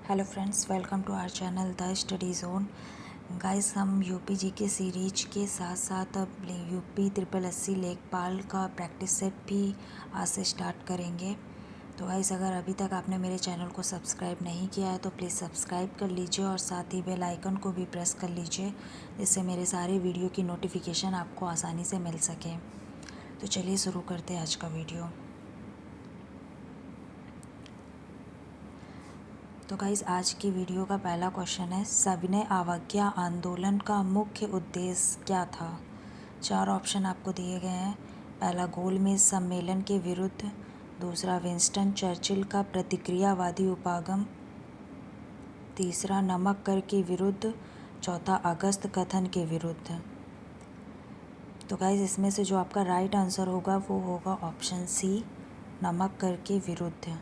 Hello friends, welcome to our channel the study zone. Guys, हम UP G K series के साथ साथ अब यूपी ट्रिपल एससी लेखपाल का प्रैक्टिस सेट भी आज से स्टार्ट करेंगे। तो गाइस, अगर अभी तक आपने मेरे चैनल को सब्सक्राइब नहीं किया है तो प्लीज़ सब्सक्राइब कर लीजिए और साथ ही बेल आइकन को भी प्रेस कर लीजिए, जिससे मेरे सारे वीडियो की नोटिफिकेशन आपको आसानी से मिल सके। तो चलिए शुरू करते हैं आज का वीडियो। तो गाइज़, आज की वीडियो का पहला क्वेश्चन है, सविनय अवज्ञा आंदोलन का मुख्य उद्देश्य क्या था। 4 ऑप्शन आपको दिए गए हैं। पहला, गोलमेज सम्मेलन के विरुद्ध। दूसरा, विंस्टन चर्चिल का प्रतिक्रियावादी उपागम। तीसरा, नमक कर के विरुद्ध। चौथा, अगस्त कथन के विरुद्ध। तो गाइज़, इसमें से जो आपका राइट आंसर होगा वो होगा ऑप्शन सी, नमक कर के विरुद्ध।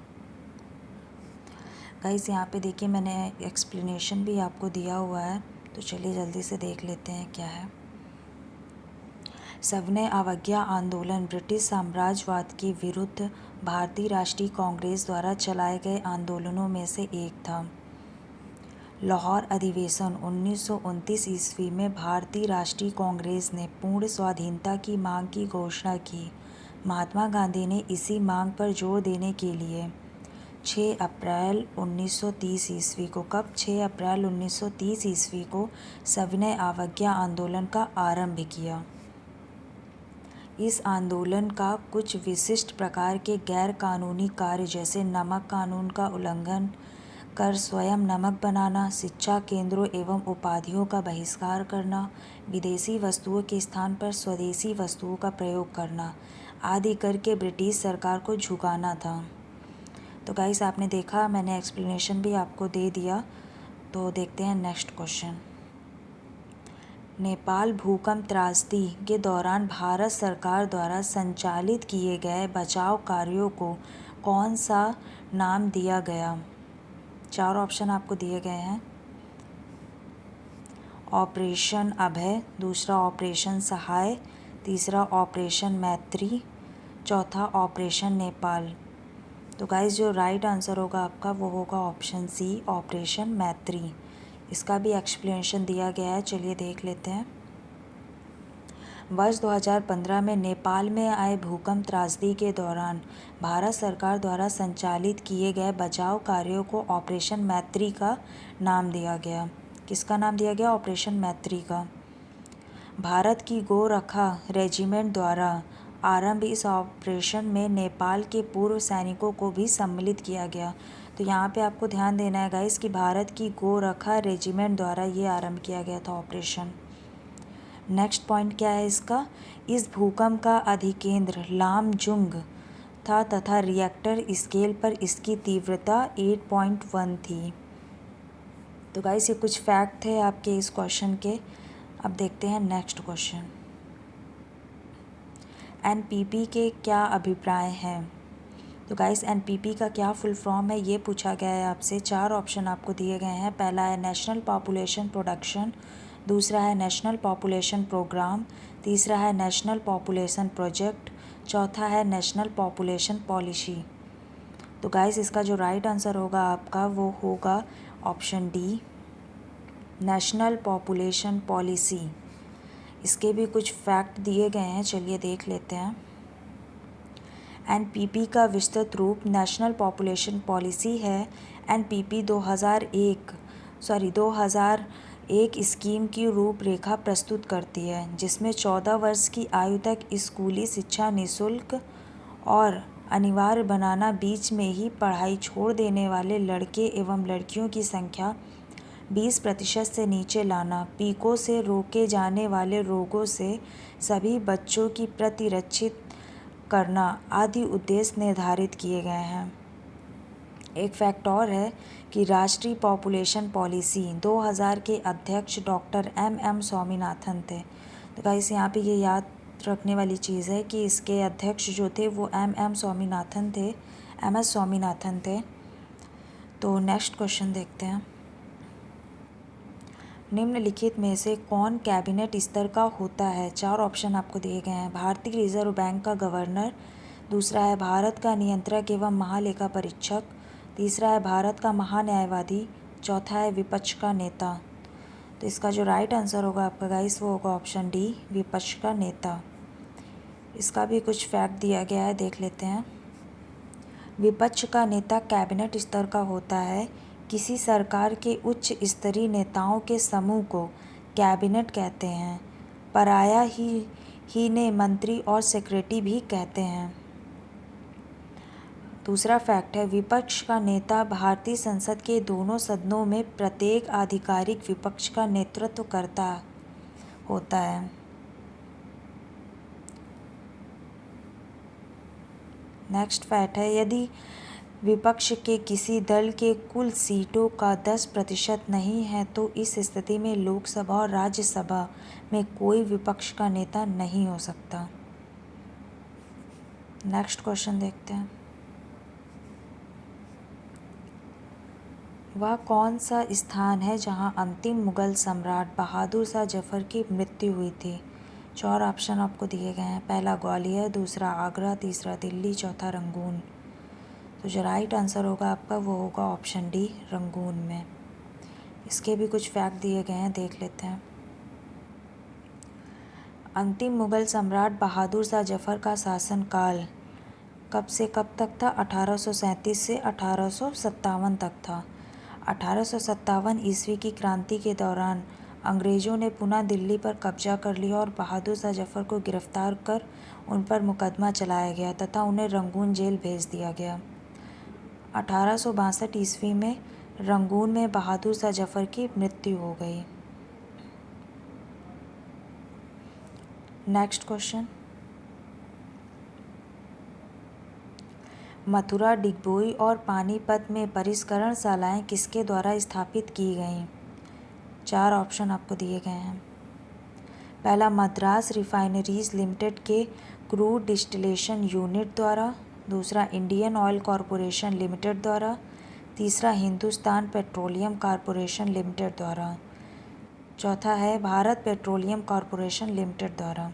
गाइस, यहाँ पे देखिए मैंने एक्सप्लेनेशन भी आपको दिया हुआ है, तो चलिए जल्दी से देख लेते हैं क्या है। सविनय अवज्ञा आंदोलन ब्रिटिश साम्राज्यवाद के विरुद्ध भारतीय राष्ट्रीय कांग्रेस द्वारा चलाए गए आंदोलनों में से एक था। लाहौर अधिवेशन 1929 ईस्वी में भारतीय राष्ट्रीय कांग्रेस ने पूर्ण स्वाधीनता की मांग की घोषणा की। महात्मा गांधी ने इसी मांग पर जोर देने के लिए 6 अप्रैल 1930 ईस्वी को 6 अप्रैल 1930 ईस्वी को सविनय अवज्ञा आंदोलन का आरंभ किया। इस आंदोलन का कुछ विशिष्ट प्रकार के गैर कानूनी कार्य जैसे नमक कानून का उल्लंघन कर स्वयं नमक बनाना, शिक्षा केंद्रों एवं उपाधियों का बहिष्कार करना, विदेशी वस्तुओं के स्थान पर स्वदेशी वस्तुओं का प्रयोग करना आदि करके ब्रिटिश सरकार को झुकाना था। तो गाइस, आपने देखा, मैंने एक्सप्लेनेशन भी आपको दे दिया। तो देखते हैं नेक्स्ट क्वेश्चन। नेपाल भूकंप त्रासदी के दौरान भारत सरकार द्वारा संचालित किए गए बचाव कार्यों को कौन सा नाम दिया गया। 4 ऑप्शन आपको दिए गए हैं। ऑपरेशन अभय, दूसरा ऑपरेशन सहाय, तीसरा ऑपरेशन मैत्री, चौथा ऑपरेशन नेपाल। तो गाइस, जो राइट आंसर होगा आपका वो होगा ऑप्शन सी, ऑपरेशन मैत्री। इसका भी एक्सप्लेनेशन दिया गया है, चलिए देख लेते हैं। वर्ष 2015 में नेपाल में आए भूकंप त्रासदी के दौरान भारत सरकार द्वारा संचालित किए गए बचाव कार्यों को ऑपरेशन मैत्री का नाम दिया गया। किसका नाम दिया गया? ऑपरेशन मैत्री का। भारत की गोरखा रेजिमेंट द्वारा आरंभ इस ऑपरेशन में नेपाल के पूर्व सैनिकों को भी सम्मिलित किया गया। तो यहाँ पे आपको ध्यान देना है गाइस कि भारत की गोरखा रेजिमेंट द्वारा ये आरंभ किया गया था ऑपरेशन। नेक्स्ट पॉइंट क्या है इसका? इस भूकंप का अधिकेंद्र लामजुंग था तथा रिएक्टर स्केल पर इसकी तीव्रता 8.1 थी। तो गाइस, ये कुछ फैक्ट थे आपके इस क्वेश्चन के। अब देखते हैं नेक्स्ट क्वेश्चन। एनपीपी के क्या अभिप्राय हैं? तो गाइस, एनपीपी का क्या फुल फॉर्म है ये पूछा गया है आपसे। 4 ऑप्शन आपको दिए गए हैं। पहला है नेशनल पॉपुलेशन प्रोडक्शन, दूसरा है नेशनल पॉपुलेशन प्रोग्राम, तीसरा है नेशनल पॉपुलेशन प्रोजेक्ट, चौथा है नेशनल पॉपुलेशन पॉलिसी। तो गाइस, इसका जो राइट आंसर होगा आपका वो होगा option D, national population policy. इसके भी कुछ फैक्ट दिए गए हैं, चलिए देख लेते हैं। एनपीपी का विस्तृत रूप नेशनल पॉपुलेशन पॉलिसी है। एनपीपी 2001 स्कीम की रूपरेखा प्रस्तुत करती है, जिसमें 14 वर्ष की आयु तक स्कूली शिक्षा निःशुल्क और अनिवार्य बनाना, बीच में ही पढ़ाई छोड़ देने वाले लड़के एवं लड़कियों की संख्या 20% से नीचे लाना, पीको से रोके जाने वाले रोगों से सभी बच्चों की प्रतिरक्षित करना आदि उद्देश्य निर्धारित किए गए हैं। एक फैक्ट और है कि राष्ट्रीय पॉपुलेशन पॉलिसी 2000 के अध्यक्ष डॉक्टर एम स्वामीनाथन थे। तो गाइस, यहाँ पे ये याद रखने वाली चीज़ है कि इसके अध्यक्ष जो थे वो एम स्वामीनाथन थे, एस स्वामीनाथन थे। तो नेक्स्ट क्वेश्चन देखते हैं। निम्नलिखित में से कौन कैबिनेट स्तर का होता है? 4 ऑप्शन आपको दिए गए हैं। भारतीय रिजर्व बैंक का गवर्नर, दूसरा है भारत का नियंत्रक एवं महालेखा परीक्षक, तीसरा है भारत का महान्यायवादी, चौथा है विपक्ष का नेता। तो इसका जो राइट आंसर होगा आपका गाइस वो होगा ऑप्शन डी, विपक्ष का नेता। इसका भी कुछ फैक्ट दिया गया है, देख लेते हैं। विपक्ष का नेता कैबिनेट स्तर का होता है। किसी सरकार के उच्च स्तरीय नेताओं के समूह को कैबिनेट कहते हैं। पराया ही ने मंत्री और सेक्रेटरी भी कहते हैं। दूसरा फैक्ट है, विपक्ष का नेता भारतीय संसद के दोनों सदनों में प्रत्येक आधिकारिक विपक्ष का नेतृत्व करता होता है। नेक्स्ट फैक्ट है, यदि विपक्ष के किसी दल के कुल सीटों का 10% नहीं है तो इस स्थिति में लोकसभा और राज्यसभा में कोई विपक्ष का नेता नहीं हो सकता। नेक्स्ट क्वेश्चन देखते हैं। वह कौन सा स्थान है जहां अंतिम मुगल सम्राट बहादुर शाह जफर की मृत्यु हुई थी? 4 ऑप्शन आपको दिए गए हैं। पहला ग्वालियर, दूसरा आगरा, तीसरा दिल्ली, चौथा रंगून। तो जो राइट आंसर होगा आपका वो होगा ऑप्शन डी, रंगून में। इसके भी कुछ फैक्ट दिए गए हैं, देख लेते हैं। अंतिम मुगल सम्राट बहादुर शाह जफर का शासनकाल कब से कब तक था? 1837 से 1857 तक था। 1857 ईस्वी की क्रांति के दौरान अंग्रेज़ों ने पुनः दिल्ली पर कब्जा कर लिया और बहादुर शाह जफर को गिरफ्तार कर उन पर मुकदमा चलाया गया तथा उन्हें रंगून जेल भेज दिया गया। 1862 ईस्वी में रंगून में बहादुर शाह जफर की मृत्यु हो गई। नेक्स्ट क्वेश्चन, मथुरा, डिगबोई और पानीपत में परिष्करणशालाएँ किसके द्वारा स्थापित की गईं? 4 ऑप्शन आपको दिए गए हैं। पहला मद्रास रिफाइनरीज लिमिटेड के क्रूड डिस्टिलेशन यूनिट द्वारा, दूसरा इंडियन ऑयल कॉरपोरेशन लिमिटेड द्वारा, तीसरा हिंदुस्तान पेट्रोलियम कॉरपोरेशन लिमिटेड द्वारा, चौथा है भारत पेट्रोलियम कॉरपोरेशन लिमिटेड द्वारा।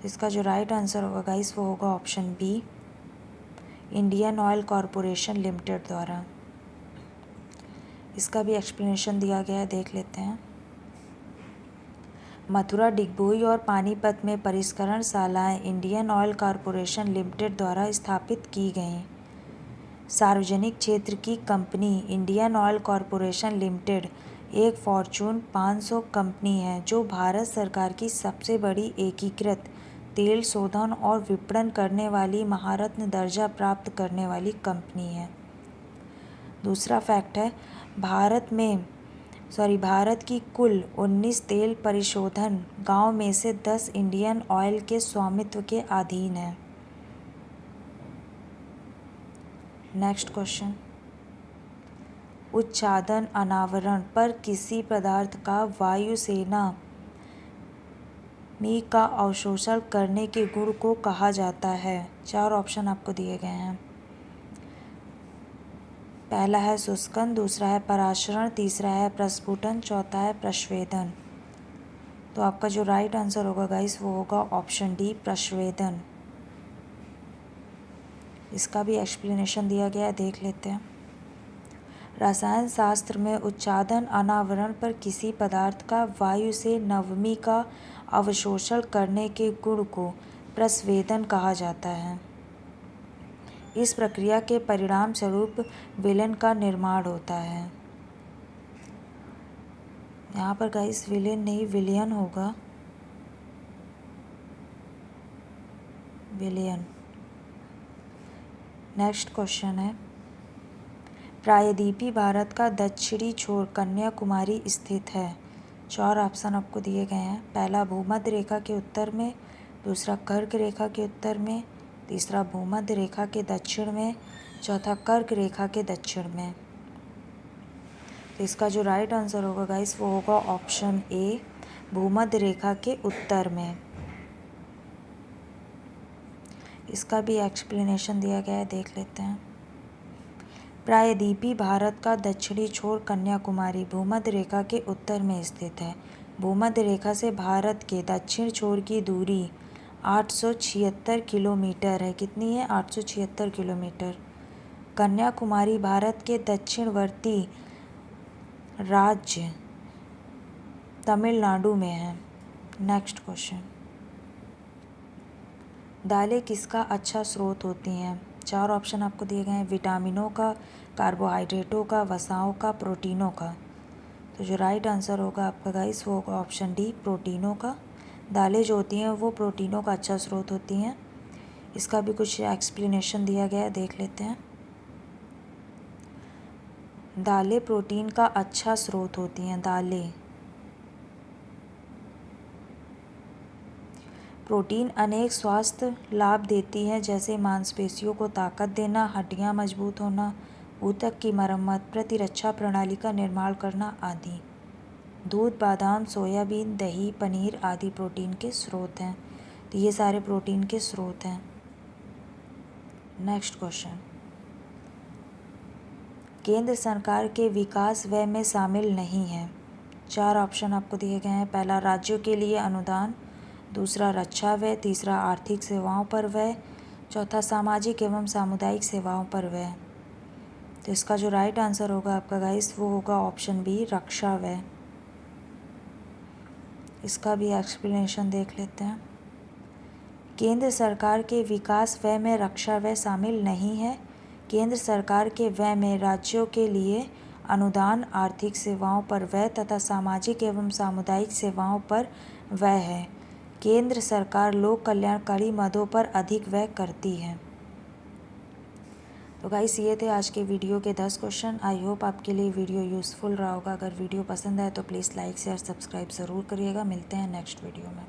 इसका जो राइट आंसर होगा गाइस वो होगा option B, Indian Oil Corporation Limited द्वारा। इसका भी एक्सप्लेनेशन दिया गया है, देख लेते हैं। मथुरा, डिगबोई और पानीपत में परिष्करणशालाएँ इंडियन ऑयल कॉरपोरेशन लिमिटेड द्वारा स्थापित की गईं। सार्वजनिक क्षेत्र की company Indian Oil Corporation limited एक फॉर्च्यून 500 कंपनी है जो भारत सरकार की सबसे बड़ी एकीकृत तेल शोधन और विपणन करने वाली महारत्न दर्जा प्राप्त करने वाली कंपनी है। दूसरा फैक्ट है, भारत की कुल 19 तेल परिशोधन गांव में से 10 इंडियन ऑयल के स्वामित्व के अधीन है। नेक्स्ट क्वेश्चन, उच्चादन अनावरण पर किसी पदार्थ का वायुसेना मी का अवशोषण करने के गुण को कहा जाता है? 4 ऑप्शन आपको दिए गए हैं। पहला है शुष्कन, दूसरा है पराशरण, तीसरा है प्रस्फुटन, चौथा है प्रस्वेदन। तो आपका जो राइट आंसर होगा गाइस वो होगा ऑप्शन डी, प्रस्वेदन। इसका भी एक्सप्लेनेशन दिया गया है, देख लेते हैं। रसायन शास्त्र में उच्चादन अनावरण पर किसी पदार्थ का वायु से नवमी का अवशोषण करने के गुण को प्रस्वेदन कहा जाता है। इस प्रक्रिया के परिणाम स्वरूप विलेन का निर्माण होता है। यहाँ पर गाइस विलेन नहीं विलियन होगा, विलियन। नेक्स्ट क्वेश्चन है, प्रायद्वीपी भारत का दक्षिणी छोर कन्याकुमारी स्थित है। 4 ऑप्शन आपको दिए गए हैं। पहला भूमध्य रेखा के उत्तर में, दूसरा कर्क रेखा के उत्तर में, तीसरा भूमध्य रेखा के दक्षिण में, चौथा कर्क रेखा के दक्षिण में। तो इसका जो राइट आंसर होगा गाइस वो होगा ऑप्शन ए, भूमध्य रेखा के उत्तर में। इसका भी एक्सप्लेनेशन दिया गया है, देख लेते हैं। प्रायद्वीपी भारत का दक्षिणी छोर कन्याकुमारी भूमध्य रेखा के उत्तर में स्थित है। भूमध्य रेखा से भारत के दक्षिण छोर की दूरी 876 किलोमीटर है। कितनी है? 876 किलोमीटर। कन्याकुमारी भारत के दक्षिणवर्ती राज्य तमिलनाडु में है। नेक्स्ट क्वेश्चन, दालें किसका अच्छा स्रोत होती हैं? 4 ऑप्शन आपको दिए गए हैं, विटामिनों का, कार्बोहाइड्रेटों का, वसाओं का, प्रोटीनों का। तो जो राइट आंसर होगा आपका गाइस वो होगा ऑप्शन डी, प्रोटीनों का। दालें जो होती हैं वो प्रोटीनों का अच्छा स्रोत होती हैं। इसका भी कुछ एक्सप्लेनेशन दिया गया है, देख लेते हैं। दालें प्रोटीन का अच्छा स्रोत होती हैं। दालें प्रोटीन अनेक स्वास्थ्य लाभ देती है, जैसे मांसपेशियों को ताकत देना, हड्डियां मजबूत होना, ऊतक की मरम्मत, प्रतिरक्षा प्रणाली का निर्माण करना आदि। दूध, बादाम, सोयाबीन, दही, पनीर आदि प्रोटीन के स्रोत हैं। तो ये सारे प्रोटीन के स्रोत हैं। नेक्स्ट क्वेश्चन, केंद्र सरकार के विकास व्यय में शामिल नहीं है। 4 ऑप्शन आपको दिए गए हैं। पहला, राज्यों के लिए अनुदान। दूसरा, रक्षा व्यय। तीसरा, आर्थिक सेवाओं पर व्यय। चौथा, सामाजिक एवं सामुदायिक सेवाओं पर व्यय। तो इसका जो राइट आंसर होगा आपका गाइस वो होगा ऑप्शन बी, रक्षा व्यय। इसका भी एक्सप्लेनेशन देख लेते हैं। केंद्र सरकार के विकास व्यय में रक्षा व्यय शामिल नहीं है। केंद्र सरकार के व्यय में राज्यों के लिए अनुदान, आर्थिक सेवाओं पर व्यय तथा सामाजिक एवं सामुदायिक सेवाओं पर व्यय है। केंद्र सरकार लोक कल्याणकारी मदों पर अधिक व्यय करती है। तो गाइस ये थे आज के वीडियो के 10 क्वेश्चन। आई होप आपके लिए वीडियो यूज़फुल रहा होगा। अगर वीडियो पसंद आए तो प्लीज़ लाइक शेयर सब्सक्राइब ज़रूर करिएगा। मिलते हैं नेक्स्ट वीडियो में।